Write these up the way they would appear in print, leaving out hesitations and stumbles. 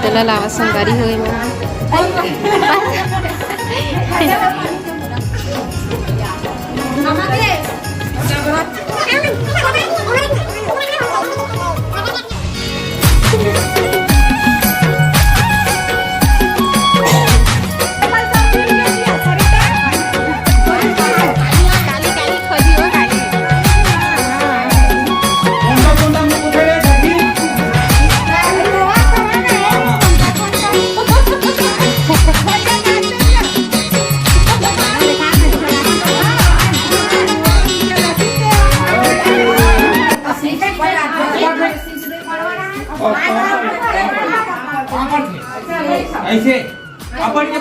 देवतला लावा संगारी होय ऐसे अपन के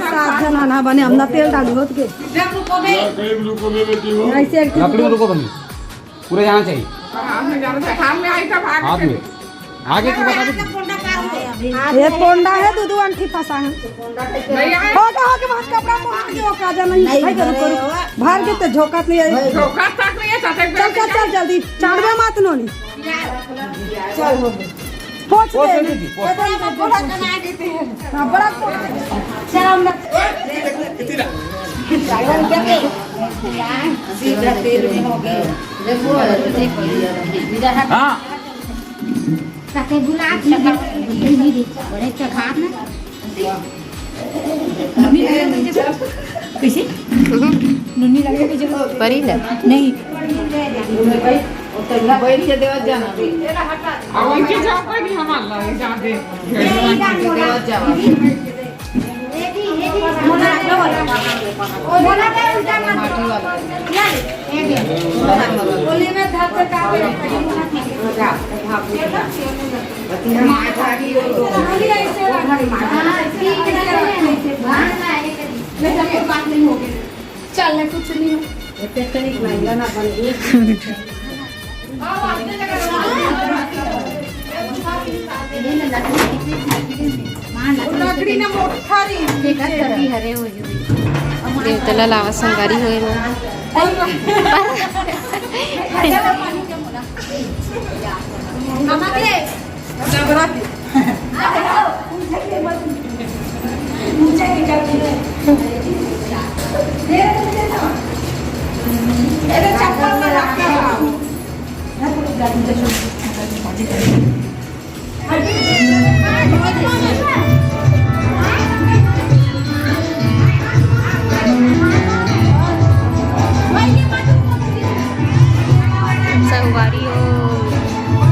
सात जन बने हमने तेल डाल दो के ऐसे लकड़ी में रुको बनी पूरे जाना चाहिए हाथ में आगे की बता दो ये पोंडा है दूध अंठी फंसा है होगा बस कपड़ा मोड़ के ओका जा नहीं भाई करो भार के तो झोकत नहीं है झोकत तक नहीं है चल जल्दी चाड़वे मत नोनी चल हो पोछ दे बड़ा कमा देते हैं हां बड़ा चल हम कितना जागरण करके सीधा तेल में हो गए देखो हां ताके बुला के नहीं दे बड़े चखात ना नन्ही लगे कैसे नन्ही लगे कैसे परी ले नहीं उतरला बैठ के देवत जाना अब इनके जाओ कोई नहीं हमारा जा दे देवत जाना मोला के उल्टा मत बोली में धर के काटे जा चल कुछ नहीं महंगा ना बने लकड़ी ना मोठारी हरे हो देवतला लावा संगारी होय संगारी हो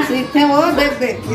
सीखते वो देख देख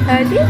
गाड़ी